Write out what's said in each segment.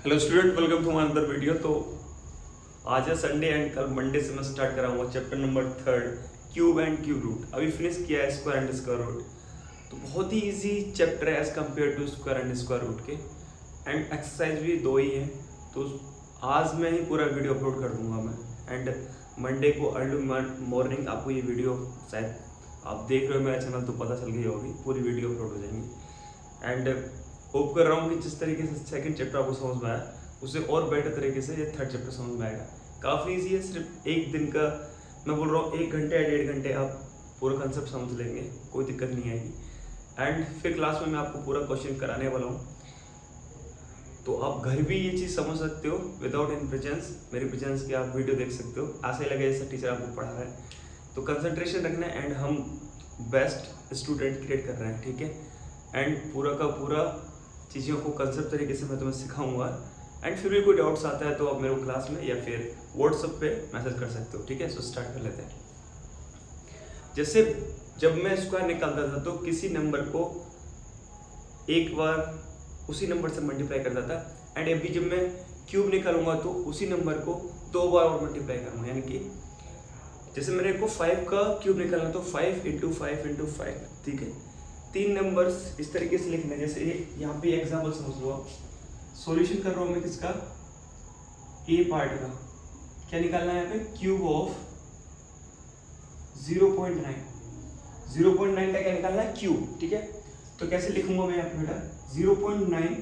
Hello student, welcome to my another video. तो आज है संडे एंड कल मंडे से मैं स्टार्ट कराऊंगा chapter number 3 cube and cube root. अभी फिनिश किया है स्क्वायर एंड स्क्वायर रूट। तो बहुत ही इजी चैप्टर है as compare to square and square root के, एंड एक्सरसाइज भी दो ही हैं। तो आज मैं ही पूरा वीडियो अपलोड कर दूंगा मैं, एंड मंडे को अर्ली मॉर्निंग आपको ये वीडियो, शायद आप देख रहे हो मेरा चैनल तो पता चल गई होगी, पूरी वीडियो अपलोड हो जाएंगी। एंड होप कर रहा हूँ कि जिस तरीके से सेकंड चैप्टर आपको समझ में आया उससे और बेटर तरीके से ये थर्ड चैप्टर समझ में आएगा। काफ़ी ईजी है, सिर्फ एक दिन का, मैं बोल रहा हूँ 1 घंटे या 1.5 घंटे आप पूरा कंसेप्ट समझ लेंगे, कोई दिक्कत नहीं आएगी। एंड फिर क्लास में मैं आपको पूरा क्वेश्चन कराने वाला हूँ, तो आप घर भी ये चीज़ समझ सकते हो विदाउट इन प्रेजेंस। मेरी प्रेजेंस की आप वीडियो देख सकते हो, ऐसे ही लगे जैसे टीचर आपको पढ़ा रहा है। तो कंसंट्रेशन रखना है, एंड हम बेस्ट स्टूडेंट क्रिएट कर रहे हैं, ठीक है। एंड पूरा का पूरा चीज़ों को कंसेप्ट तरीके से मैं तुम्हें सिखाऊंगा। एंड फिर भी कोई डाउट्स आता है तो आप मेरे को क्लास में या फिर व्हाट्सएप पे मैसेज कर सकते हो, ठीक है। सो स्टार्ट कर लेते हैं। जैसे जब मैं स्क्वायर निकालता था तो किसी नंबर को एक बार उसी नंबर से मल्टीप्लाई करता था, एंड अभी जब मैं क्यूब निकालूंगा तो उसी नंबर को 2 बार और मल्टीप्लाई करूँगा। यानी कि जैसे मेरे को 5 का क्यूब निकालना तो 5 × 5 × 5, ठीक है। 3 नंबर्स इस तरीके से लिखना है। जैसे यहाँ पे एग्जाम्पल समझ लो आप, सॉल्यूशन कर रहा हूँ मैं किसका, ए पार्ट का। क्या निकालना है यहाँ पे, क्यूब ऑफ 0.9। 0.9 का क्या निकालना है, क्यूब, ठीक है। तो कैसे लिखूंगा मैं यहाँ पे बेटा, 0.9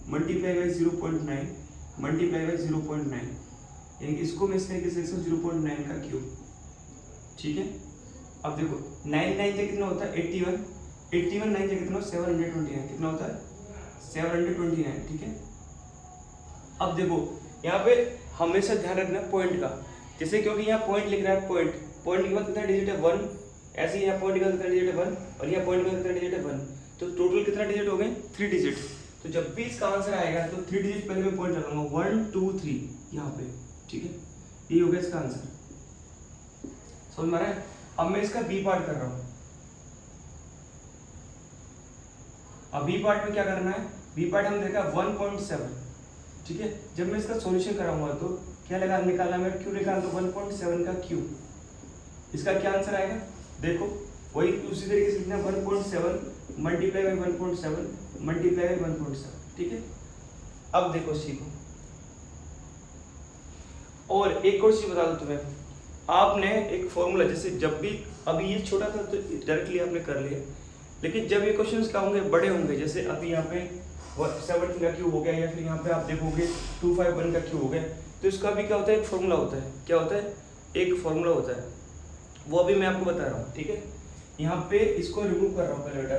मल्टीप्लाई बाई 0.9 मल्टीप्लाई बाई 0.9, यानी कि इसको मैं इस तरीके से लिख सकता हूँ 0.9 का क्यूब, ठीक है। अब देखो 9 से कितना होता है 81, 81 9 से कितना 729, कितना होता है 729, ठीक है। अब देखो यहाँ पे हमेशा ध्यान रखना पॉइंट का, जैसे क्योंकि यहाँ पॉइंट लिख रहा है, पॉइंट के बाद कितना डिजिट है 1, ऐसे ही यहाँ पॉइंट के बाद कितना डिजिट है 1, और यहाँ पॉइंट के बाद कितना डिजिट है 1, तो टोटल कितना डिजिट हो गए 3 डिजिट। तो जब भी इसका आंसर आएगा तो 3 डिजिट पहले मैं पॉइंट लगाऊंगा 1 2 3 यहाँ पे, ठीक है। ये हो गया इसका आंसर, समझ में आ रहा है। अब मैं इसका बी पार्ट कर रहा हूँ। अब बी पार्ट में क्या करना है, बी पार्ट हम देखा 1.7, ठीक है। जब मैं इसका सॉल्यूशन कराऊंगा तो क्या लगा निकालना है, क्यूब निकालना, तो 1.7 का क्यूब, इसका क्या आंसर आएगा देखो, वही उसी तरीके से लिखना 1.7 मल्टीप्लाई बाई 1.7 मल्टीप्लाई बाई 1.7, ठीक है। अब देखो सीखो, और एक और चीज बता दो तुम्हें, आपने एक फॉर्मूला, जैसे जब भी, अभी ये छोटा था तो डायरेक्टली आपने कर लिया, लेकिन जब ये क्वेश्चंस क्या होंगे, बड़े होंगे, जैसे अभी यहाँ पे 17 का क्यूब हो गया, या फिर यहाँ पे आप देखोगे 251 का क्यूब हो गया, तो इसका भी क्या होता है, एक फॉर्मूला होता है। क्या होता है, एक फॉर्मूला होता है, वो अभी मैं आपको बता रहा हूँ, ठीक है। यहाँ पे इसको रिमूव कर रहा हूँ पहले बेटा।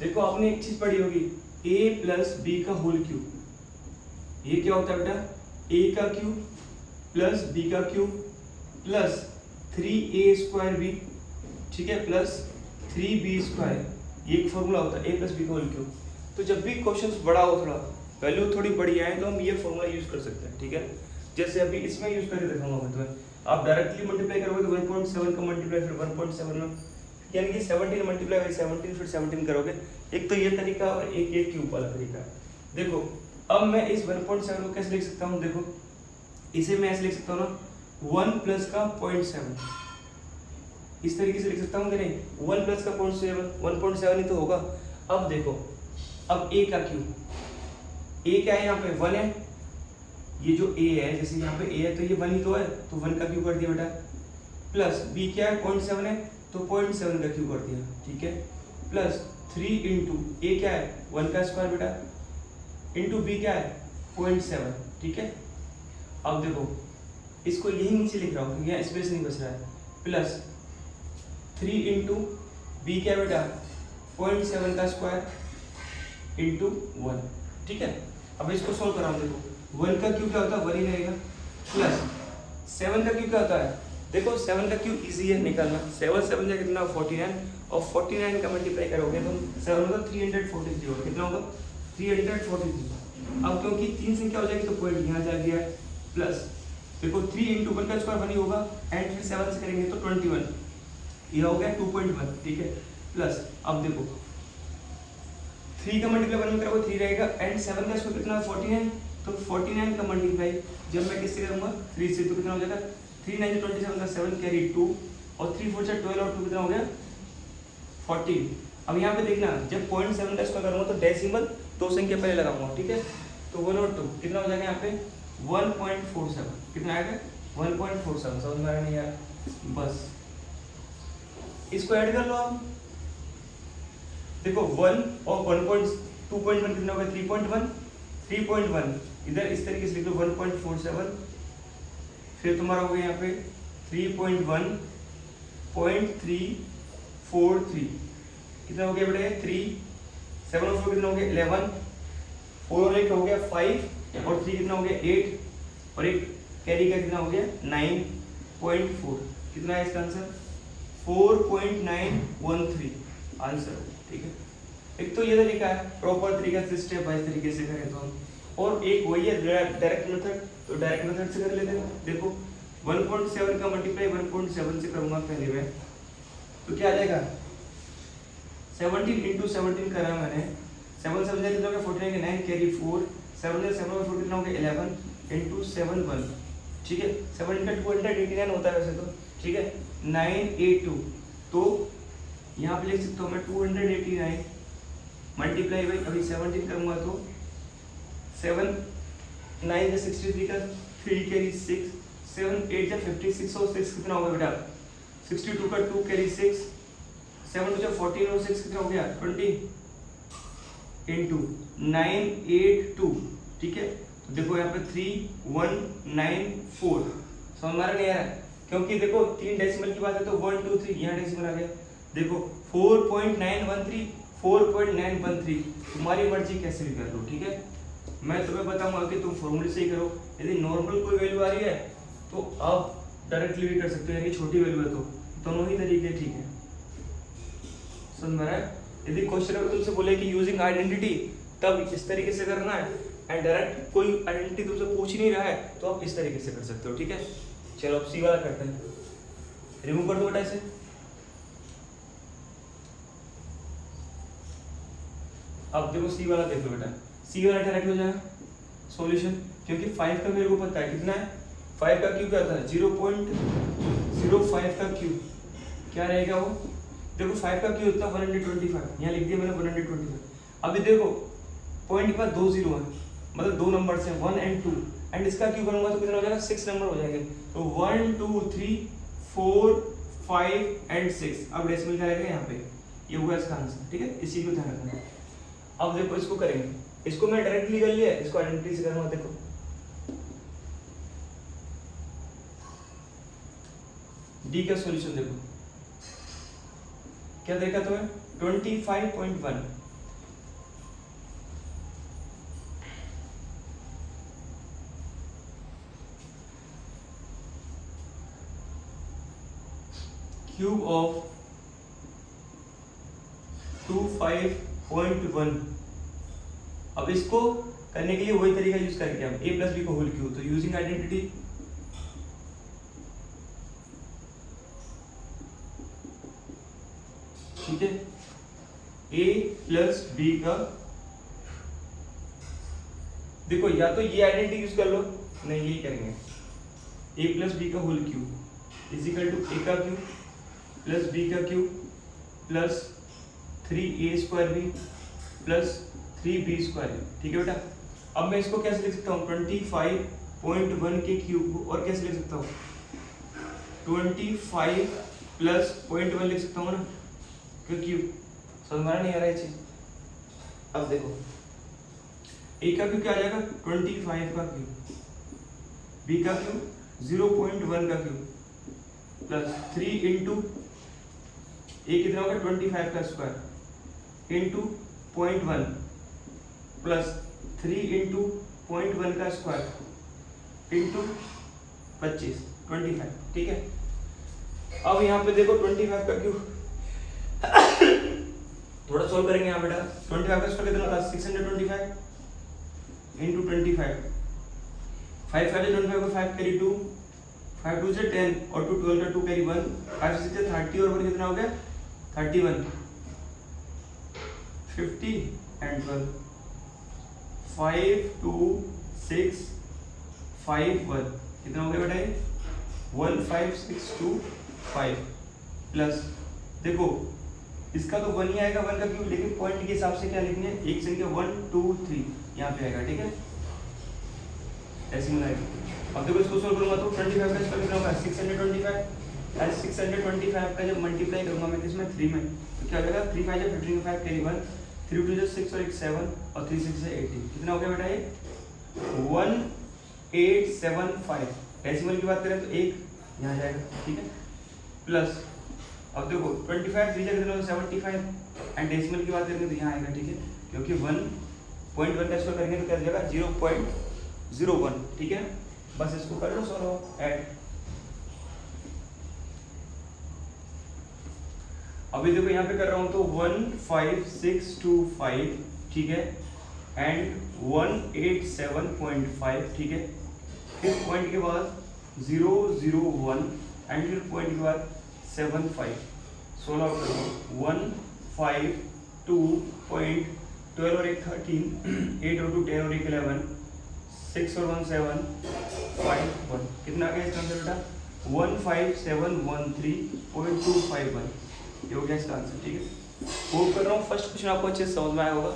देखो आपने एक चीज पढ़ी होगी, a + b का होल क्यूब। ये क्या होता है बेटा, a का क्यूब प्लस b का क्यूब प्लस 3a² b, ठीक है, प्लस 3b², ये एक फॉर्मूला होता है a + b का होल क्यूब। तो जब भी क्वेश्चंस बड़ा हो, थोड़ा वैल्यू थोड़ी बड़ी आए, तो हम ये फॉर्मूला यूज कर सकते हैं, ठीक है। जैसे अभी इसमें यूज करके दिखाऊंगा मैं तुम्हें। आप डायरेक्टली मल्टीप्लाई करोगे तो 1.7 का मल्टीप्लाई फिर 1.7 में, यानी कि 17 मल्टीप्लाई बाई 17 फिर 17 करोगे। एक तो ये तरीका और एक ये क्यूब वाला तरीका। देखो अब मैं इस 1.7 को कैसे लिख सकता हूँ, देखो इसे मैं ऐसे लिख सकता हूँ ना, 1 + का 0.7, इस तरीके से लिख सकता हूँ कि नहीं, 1 + का 0.7, 1.7 ही तो होगा। अब देखो, अब a का क्यूब, a क्या है यहाँ पे 1 है, ये जो a है, जैसे यहाँ पे a है तो ये 1 ही तो है, तो 1 का क्यूब कर दिया बेटा, प्लस b क्या है 0.7 है, तो 0.7 का क्यूब कर दिया, ठीक है, प्लस 3 × a क्या है 1 का स्क्वायर बेटा, इंटू b क्या है 0.7, ठीक है। अब देखो इसको यही नीचे लिख रहा हूँ क्योंकि यहाँ स्पेस नहीं बच रहा है, प्लस 3 × b क्या बेटा 0.7 का स्क्वायर इंटू 1, ठीक है। अब इसको सोल्व कर रहा हूँ, देखो 1 का क्यूब क्या होता है 1 ही रहेगा, प्लस 7 का क्यूब क्या होता है, देखो 7 का क्यूब इजी है निकालना, 7 7 जा कितना 49, और 49 का मल्टीप्लाई करोगे तो 7 होगा 343 होगा, कितना होगा 343। अब क्योंकि 3 संख्या हो जाएगी तो पॉइंट यहाँ जा गया, प्लस देखो 3 × 1 का स्क्वायर 1 ही होगा, एंड फिर 7 से करेंगे तो 21, ये हो गया 2.1, ठीक है, प्लस अब देखो 3 का मल्टीप्लाई 1 में करोगे 3 रहेगा एंड 7 का स्क्वायर कितना 49, तो 49 का मल्टीप्लाई जब मैं किससे करूंगा 3 से, तो कितना हो जाएगा 3 9 27 का 7 कैरी 2 और 3 4 12 और 2 कितना हो गया 14। अब यहाँ पे देखना जब 0.7 का स्क्वायर करूंगा तो डेसिमल दो संख्या पहले लगाऊंगा, ठीक है। तो 1 और 2 कितना हो जाएगा यहाँ पे 1.47, कितना आएगा 1.47, समझ में आ रहा नहीं यार, बस इसको ऐड कर लो आप। देखो 1 और 2.1 कितना होगा 3.1 इधर इस तरीके से लिख लो 1.47, फिर तुम्हारा हो गया यहाँ पे 3.1.343 कितना हो गया बेटा 3, 7 और 4 कितना हो गया 11, 4 और 8 हो गया 5 और 3 कितना हो गया 8 और एक कैरी का कितना हो गया 9.4, कितना है इसका आंसर 4.913 आंसर, ठीक है। एक तो ये तरीका है प्रॉपर तरीका से स्टेप बाय तरीके से करें तो हम, और एक वही है डायरेक्ट मेथड, तो डायरेक्ट मेथड से कर लेते हैं। देखो 1.7 का मल्टीप्लाई 1.7 से करूंगा पहले मैं, तो क्या आ जाएगा 17 into 17 करा मैंने, 7 7 कितना हो गया 49 के 9 कैरी 4, 7 7 और 4 कितना हो गया 11 into 7 1, ठीक है। 7 का 289 होता है वैसे तो, ठीक है 982, तो यहाँ पे लिख सकता हूँ मैं 289 मल्टीप्लाई बाई अभी 17 करूँगा तो 7 9 जा 63 का 3 कैरी 6, 7 8 जा 56 और 6 कितना होगा बेटा 62 का 2 कैरी 6, 7 जा 14 और 6 कितना हो गया 20 into 982, ठीक है। तो देखो यहाँ पे 3194, समझ में नहीं आ रहा है, क्योंकि देखो 3 डेसिमल की बात है तो 1 2 3 यहाँ डेसिमल आ गया। देखो 4.913 4.913, तुम्हारी मर्जी कैसे भी कर लो, ठीक है। मैं तुम्हें बताऊंगा कि तुम फॉर्मूले से ही करो, यदि नॉर्मल कोई वैल्यू आ रही है तो आप डायरेक्टली भी कर सकते हो, यानी छोटी वैल्यू है तो दोनों ही तरीके ठीक है, समझ में आ रहा है। यदि क्वेश्चन अगर तुमसे बोले कि यूजिंग आइडेंटिटी, तब इस तरीके से करना है, एंड डायरेक्ट कोई आइडेंटिटी तुमसे पूछ ही नहीं रहा है तो आप इस तरीके से कर सकते हो, ठीक है। चलो अब सी वाला करते हैं, रिमूव कर दो बेटा इसे। अब देखो सी वाला देख लो बेटा, सी वाला डायरेक्ट हो जाएगा सॉल्यूशन, क्योंकि 5 का मेरे को पता है कितना है, 5 का क्यूब क्या होता है 0.05 का क्यूब क्या रहेगा वो, देखो 5 का क्यूब होता है 125, यहाँ लिख दिया मैंने 125। अभी देखो पॉइंट के बाद 2 जीरो है, मतलब 2 नंबर हैं 1 एंड 2, एंड इसका क्यूब करूंगा तो कितना हो जाएगा 6 नंबर हो जाएंगे, तो 1 2 3 4 5 एंड 6। अब डेसिमल क्या आएगा यहाँ पे, ये हुआ इसका आंसर, ठीक है, इसी को ध्यान रखना। अब देखो इसको करेंगे, इसको मैं डायरेक्टली कर लिया, इसको आइडेंटिटी से करूंगा। देखो डी का सॉल्यूशन देखो क्या देखा तुम्हें 25.1, क्यूब ऑफ 25.1। अब इसको करने के लिए वही तरीका यूज करेंगे हम, a प्लस बी को होल क्यूब, तो यूजिंग आइडेंटिटी ठीक है, a प्लस बी का, देखो या तो ये आइडेंटिटी यूज कर लो, नहीं यही करेंगे, a प्लस बी का whole cube is equal to a का क्यूब प्लस b का cube plus 3a square b plus 3b square, ठीक है बेटा। अब मैं इसको कैसे लिख सकता हूँ 25.1 के क्यूब, और कैसे लिख सकता हूँ 25 प्लस 0.1 लिख सकता हूँ ना, क्योंकि समझ में नहीं आ रहा है चीज। अब देखो a का क्यूब क्या आ जाएगा 25 का क्यूब, b का क्यूब 0.1 का क्यूब प्लस 3 इंटू a कितना होगा 25 का स्क्वायर इंटू 0.1 प्लस 3 इंटू 0.1 का स्क्वायर इंटू 25 ठीक है। अब यहाँ पे देखो 25 का क्यूब थोड़ा सोल्व करेंगे यहाँ बेटा, 25 का स्क्वायर कितना होगा 625 इंटू 25, 5 5 25 को 5 कैरी 2, 5 2 से 10 और 2 12 का 2 कैरी 1, 5 6 से 30 और 1 कितना हो गया 31, 50 एंड 12, 5 2 6 5 1, कितना हो गया बेटा ये 1 5 6 2 5 प्लस, देखो इसका तो 1 ही आएगा 1 का क्यूब, लेकिन पॉइंट के हिसाब से क्या लिखेंगे, एक संख्या 1 2 3 यहाँ पे आएगा, ठीक है ऐसे मिलाएगा। अब देखो इसको सोल्व करूंगा तो 25 का इसका कितना होगा 625, एज 625 का जब मल्टीप्लाई करूंगा मैं किसमें 3 में, तो क्या हो जाएगा 3 5 जा 15 5 कैरी 1, 3 2 6 और 1 7 और 3 6 से 18, कितना हो गया बेटा ये 1875। डेसिमल की बात करें तो 1 यहाँ जाएगा, ठीक है प्लस, अब देखो 25 3 कितना होगा 75 एंड डेसिमल की बात करेंगे तो यहाँ आएगा, ठीक है क्योंकि 1.1 का स्क्वायर करेंगे तो क्या जाएगा 0.01, ठीक है बस इसको कर लो सॉल्व ऐड। अभी देखो यहाँ पे कर रहा हूँ तो 15625, ठीक है एंड 187.5, ठीक है फिर पॉइंट के बाद 001 एंड फिर पॉइंट के बाद 75, 16 आउट करो 152.12 और 1 13, 8 और 2 10 और 1 11, 6 और 1 7 5 1, कितना आ गया इसका आंसर बेटा 15713.251, ये हो गया इसका आंसर, ठीक है होप कर रहा हूँ फर्स्ट क्वेश्चन आपको अच्छे से समझ में आया होगा,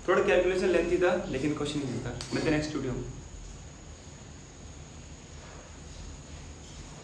थोड़ा कैलकुलेशन लेंथी था लेकिन क्वेश्चन इजी था। मिलते हैं नेक्स्ट वीडियो में।